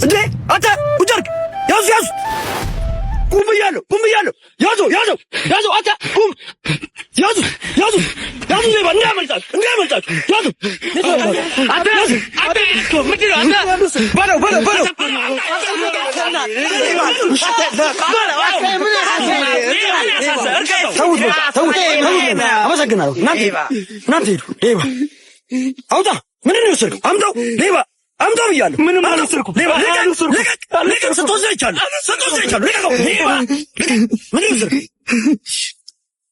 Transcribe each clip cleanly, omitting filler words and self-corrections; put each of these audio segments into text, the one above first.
እንዴ አንተ ውጭርክ ያዙ ቁም ብያለሁ ያዙ አንተ ቁም ያዙ ሌባ እንዳያመልጣችሁ ያዙ አንተ ምንድን ነው አንተ በለው ተውት አመሰግናለሁ እናንተ ሄዱ ሌባ አውጣ ምንድን ነው የወሰድከው አምጣው ሌባ አምጣው ብያለሁ ምንም አልወሰድኩም ሌባ ልቀቅ ስትወስድ አይቻለሁ ልቀቀው ሌባ ምን ይወሰድከው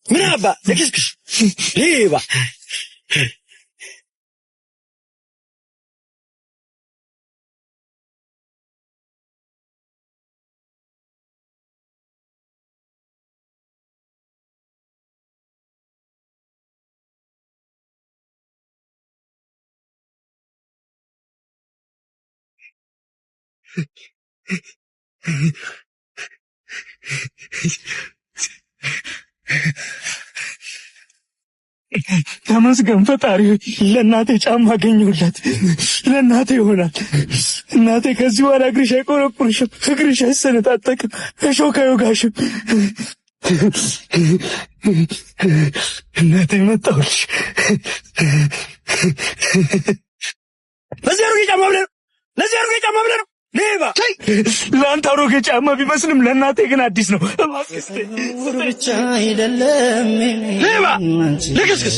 ምን አባ ለክስክስ ሌባ ተመስገን ፈጣሪ ለእናቴ ጫማ አገኘሁላት ለእናቴ ይሆናል እናቴ ከዚህ በኋላ እግርሽ አይቆረቁርሽም እግርሽ አይሰነጣጠቅም እሾህ አይወጋሽም እናቴ መጣሁልሽ ለዚህ አሮጌ ጫማ ብለህ ነው ሌባ ለአንተ አሮጌ ጫማ ቢመስልም ለእናቴ ግን አዲስ ነው ብቻ አይደለም ሌባ ልክስክስ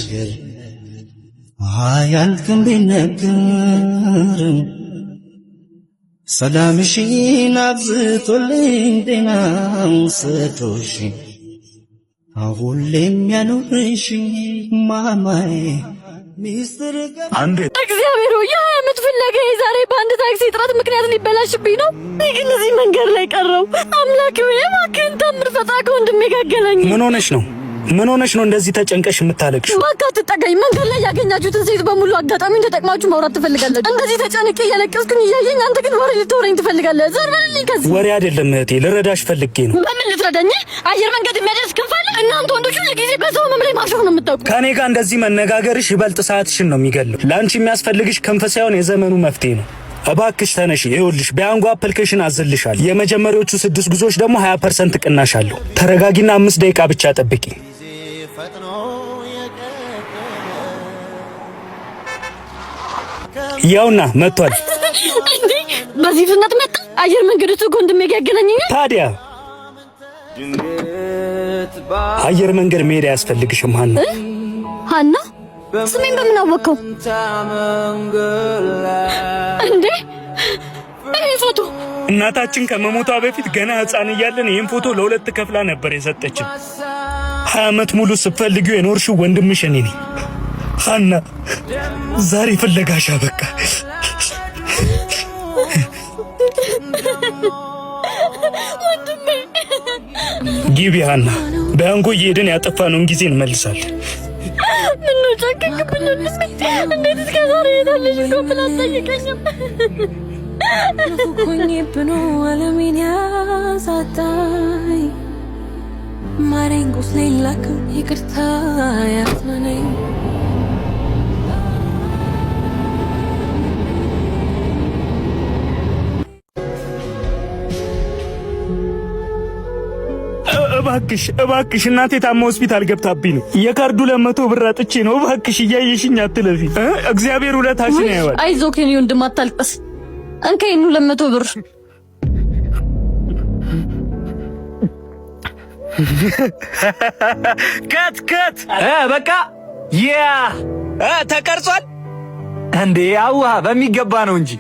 አያልቅም ቢነገር ሰላምሽን አብዝቶልኝ ጤናም ሰጥቶሽ ሁሌም ያኑርሽ ማማዬ ሚስጥር አንዴ እግዚአብሔር ሆይ የዓመት ፍለጋ ዛሬ በአንድ ታክሲ እጥረት ምክንያት ሊበላሽብኝ ነው። ግን እዚህ መንገድ ላይ ቀረው። አምላክ ሆይ እባክህን ታምር ፈጣሪ ከወንድሜ ጋር አገናኝ። ምን ሆነሽ ነው እንደዚህ ተጨንቀሽ የምታለቅሽው? እባክህ አትጠጋኝ። መንገድ ላይ ያገኛችሁትን ሴት በሙሉ አጋጣሚውን ተጠቅማችሁ ማውራት ትፈልጋለች። እንደዚህ ተጨንቄ እያለቀስኩኝ እያየኝ አንተ ግን ወሬ ልትወረኝ ትፈልጋለህ። ዘር በልልኝ ከዚህ። ወሬ አይደለም እህቴ፣ ልረዳሽ ፈልጌ ነው። በምን ልትረዳኝ? አየር መንገድ የሚያደርስ ክንፍ አለ። እናንተ ወንዶች ሁሉ ጊዜ በሰው መምላይ ማሾፍ ነው የምታውቁት። ከኔ ጋር እንደዚህ መነጋገርሽ ይበልጥ ሰዓትሽን ነው የሚገለው። ለአንቺ የሚያስፈልግሽ ክንፍ ሳይሆን የዘመኑ መፍትሄ ነው። እባክሽ ተነሺ። ይኸውልሽ በያንጎ አፕሊኬሽን አዘልሻል። የመጀመሪያዎቹ 6 ጉዞዎች ደግሞ 20% ቅናሽ አለው። ተረጋጊና 5 ደቂቃ ብቻ ጠብቂ። ያውና መጥቷል። እንዴ በዚህ ፍጥነት መጣ? አየር መንገዱ ወንድሜ ጋር ያገናኘኛል። ታዲያ አየር መንገድ መሄድ አያስፈልግሽም ሀና ስሜን በምን አወቀው እንዴ? ይሄ ፎቶ እናታችን ከመሞቷ በፊት ገና ሕፃን እያለን ይሄን ፎቶ ለሁለት ከፍላ ነበር የሰጠችን። 20 ዓመት ሙሉ ስትፈልጊው የኖርሽው ወንድምሽ እኔ ነኝ ሀና። ዛሬ ፍለጋሽ አበቃ። ወንድሜ ግቢ ሀና። በያንጎ እየሄድን ያጠፋነውን ጊዜ እንመልሳለን። ምን ነው ጫከክብኝ? እንዴት እስከ ዛሬ የታለሽ እኮ ብላ አትጠይቀኝም? ኩኝብኖ አለሜን ያሳጣኝ ማረኝ ቁስሌን ላክም ይቅርታ ያጽናናኝ። እባክሽ እናቴ ታማ ሆስፒታል ገብታብኝ ነው። የካርዱ 200 ብር አጥቼ ነው። እባክሽ እያየሽኝ አትለፊ። እግዚአብሔር ውለታሽን ያያል። አይዞህ የኔ ወንድም አታልቅስ። እንከይኑ 200 ብር ከት በቃ ተቀርጿል እንዴ? አውሃ በሚገባ ነው እንጂ።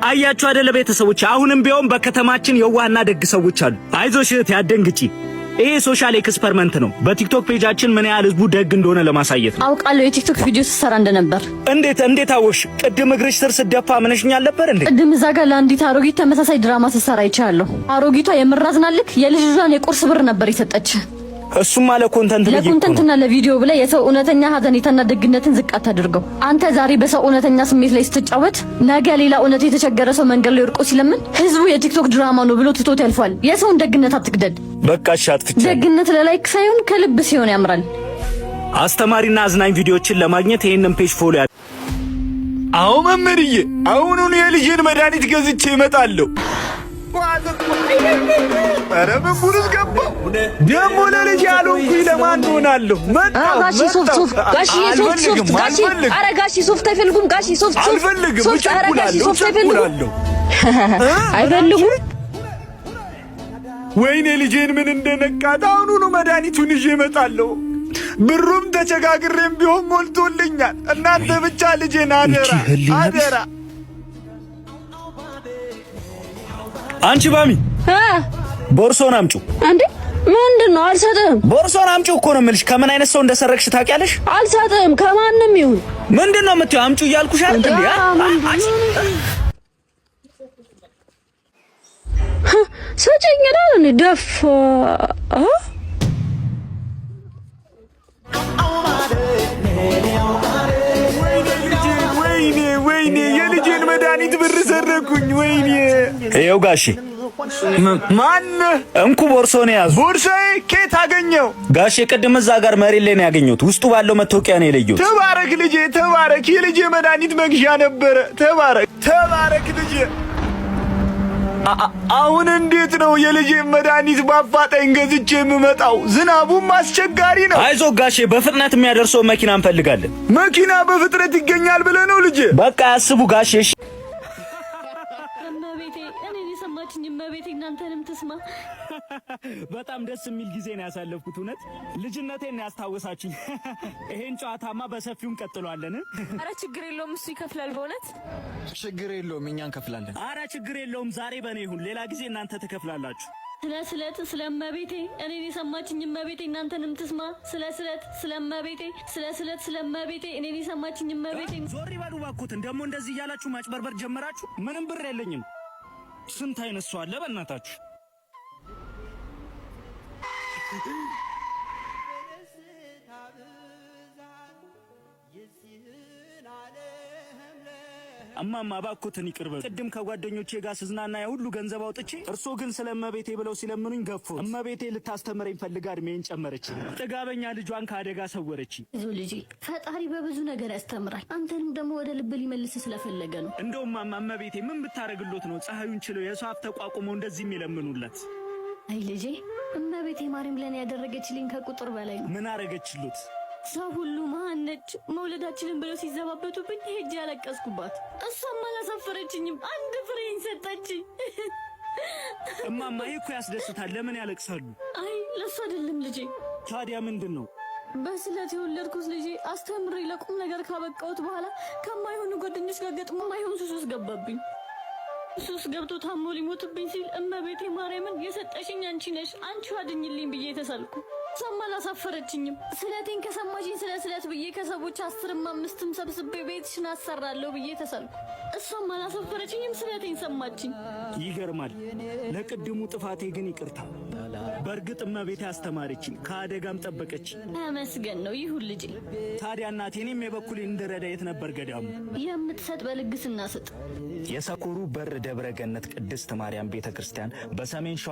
አያችሁ አይደለ ቤተሰቦች፣ አሁንም ቢሆን በከተማችን የዋህና ደግ ሰዎች አሉ። አይዞሽ እህቴ አትደንግጪ። ይሄ ሶሻል ኤክስፐሪመንት ነው። በቲክቶክ ፔጃችን ምን ያህል ህዝቡ ደግ እንደሆነ ለማሳየት ነው። አውቃለሁ የቲክቶክ ቪዲዮ ስትሰራ እንደነበር። እንዴት አወሽ? ቅድም እግርሽ ስር ስደፋ ምንሽኛል ነበር እንዴ? ቅድም እዛ ጋር ለአንዲት አሮጊት ተመሳሳይ ድራማ ስትሰራ ይቻለሁ። አሮጊቷ የምራዝናልክ የልጅቷን የቁርስ ብር ነበር የሰጠች። እሱም ማለት ለኮንተንትና ለቪዲዮ ብለ የሰው እውነተኛ ሀዘኔታና ደግነትን ዝቅ አታድርገው። አንተ ዛሬ በሰው እውነተኛ ስሜት ላይ ስትጫወት ነገ ሌላ እውነት የተቸገረ ሰው መንገድ ላይ ወድቆ ሲለምን ህዝቡ የቲክቶክ ድራማ ነው ብሎ ትቶት ያልፋል። የሰውን ደግነት አትግደል። በቃ አትፍቻለሁ። ደግነት ለላይክ ሳይሆን ከልብ ሲሆን ያምራል። አስተማሪና አዝናኝ ቪዲዮዎችን ለማግኘት ይሄንን ፔጅ ፎሎ አዎ መምህርዬ፣ አሁኑኑ የልጄን መድኃኒት ገዝቼ እመጣለሁ። ኧረ ምን ጉድስ ገባሁ ደግሞ ለልጄ ያልሆንኩኝ ለማን ሆናለሁ? መጣሁ ጋሺ ሶፍት ጋሺ ኧረ ጋሺ ሶፍት አይፈልጉም። ጋሺ ሶፍት አልፈልግም። ኧረ ጋሺ ሶፍት አይፈልጉም። አይፈልጉም። ወይኔ ልጄን ምን እንደነቃት! አሁኑኑ መድኃኒቱን ይዤ እመጣለሁ። ብሩም ተቸጋግሬም ቢሆን ሞልቶልኛል። እናንተ ብቻ ልጄን አደራ አደራ። አንቺ ባሚ ቦርሶን አምጪው። እንዴ ምንድን ነው? አልሰጥህም። ቦርሶን አምጪው እኮ ነው የምልሽ። ከምን አይነት ሰው እንደሰረቅሽ ታውቂያለሽ? አልሰጥህም። ከማንም ይሁን ምንድን ነው የምትይው? አምጪው እያልኩሽ አይደል እንዴ? ሰጪኝ ይላል እንዴ? ደፋ ወይኔ የልጄን መድኃኒት ብር ሰረኩኝ። ወይኔ ይኸው ጋሼ። ማን እንኩ ቦርሶን ያዙ። ቦርሳዬ ከየት አገኘው? ጋሼ ቅድም እዛ ጋር መሬት ላይ ነው ያገኘሁት። ውስጡ ባለው መታወቂያ ነው የለየሁት። ተባረክ ልጄ ተባረክ። የልጄ መድኃኒት መግዣ ነበረ። ተባረክ ልጄ። አሁን እንዴት ነው የልጄ መድኃኒት በአፋጣኝ ገዝቼ የምመጣው? ዝናቡም አስቸጋሪ ነው። አይዞህ ጋሼ፣ በፍጥነት የሚያደርሰው መኪና እንፈልጋለን። መኪና በፍጥነት ይገኛል ብለህ ነው ልጄ? በቃ ያስቡ ጋሼ። እሺ እመቤቴ፣ እኔን የሰማችኝ እመቤቴ እናንተንም ትስማ። በጣም ደስ የሚል ጊዜ ነው ያሳለፍኩት። እውነት ልጅነቴን ነው ያስታወሳችኝ። ይሄን ጨዋታማ በሰፊው እንቀጥሏለን። አረ ችግር የለውም እሱ ይከፍላል። በእውነት ችግር የለውም እኛ እንከፍላለን። አረ ችግር የለውም ዛሬ በእኔ ይሁን፣ ሌላ ጊዜ እናንተ ትከፍላላችሁ። ስለ እመቤቴ፣ እኔን የሰማችኝ እመቤቴ እናንተንም ትስማ። ስለ እመቤቴ፣ ስለ እመቤቴ፣ እኔን የሰማችኝ እመቤቴ። ዞር ይበሉ እባክዎትን። ደግሞ እንደዚህ እያላችሁ ማጭበርበር ጀመራችሁ። ምንም ብር የለኝም። ስንት አይነት ሰው አለ በእናታችሁ። እማማ እባክዎትን ይቅር በሉ። ቅድም ከጓደኞቼ ጋር ስዝናና የሁሉ ገንዘብ አውጥቼ እርሶ ግን ስለ እመቤቴ ብለው ሲለምኑኝ ገፎ እመቤቴ ልታስተምረኝ ፈልጋ እድሜን ጨመረች። ጥጋበኛ ልጇን ከአደጋ ሰወረች። ብዙ ልጅ ፈጣሪ በብዙ ነገር ያስተምራል። አንተንም ደግሞ ወደ ልብ ሊመልስ ስለፈለገ ነው። እንደውም እመቤቴ ምን ብታረግሎት ነው ፀሐዩን ችለው የሰው አፍ ተቋቁመው እንደዚህ የሚለምኑለት? አይ ልጄ፣ እመቤቴ ማርያም ለኔ ያደረገችልኝ ከቁጥር በላይ ነው። ምን አረገችሉት? ሰው ሁሉ መሀን ነች መውለዳችንን ብለው ሲዘባበቱብኝ ሄጄ ያለቀስኩባት፣ እሷም አላሳፈረችኝም። አንድ ፍሬን ሰጠችኝ። እማማ ይሄ እኮ ያስደስታል። ለምን ያለቅሳሉ? አይ ለሱ አይደለም ልጄ። ታዲያ ምንድን ነው? በስለት የወለድኩት ልጄ አስተምሬ ለቁም ነገር ካበቃሁት በኋላ ከማይሆኑ ጓደኞች ጋር ገጥሞ ማይሆን ሱስ ውስጥ ገባብኝ። ሱስ ገብቶ ታሞ ሊሞትብኝ ሲል እመቤቴ ማርያምን የሰጠሽኝ አንቺ ነሽ፣ አንቺ አድኝልኝ ብዬ ተሳልኩ። እሷም አላሳፈረችኝም። ስለቴን ከሰማሽኝ ስለት ብዬ ከሰዎች 10ም 5ም ሰብስቤ ቤትሽን አሰራለሁ ብዬ ተሳልኩ። እሷም አላሳፈረችኝም። ስለቴን ሰማችኝ። ይገርማል። ለቅድሙ ጥፋቴ ግን ይቅርታ። በእርግጥ እመቤቴ አስተማረችኝ፣ ከአደጋም ጠበቀች። ተመስገን ነው። ይሁን ልጄ። ታዲያ እናቴ እኔም የበኩሌን እንድረዳ የት ነበር ገዳሙ? የምትሰጥ በልግስና ስጥ። የሰኮሩ በር ደብረ ገነት ቅድስት ማርያም ቤተክርስቲያን በሰሜን ሸዋ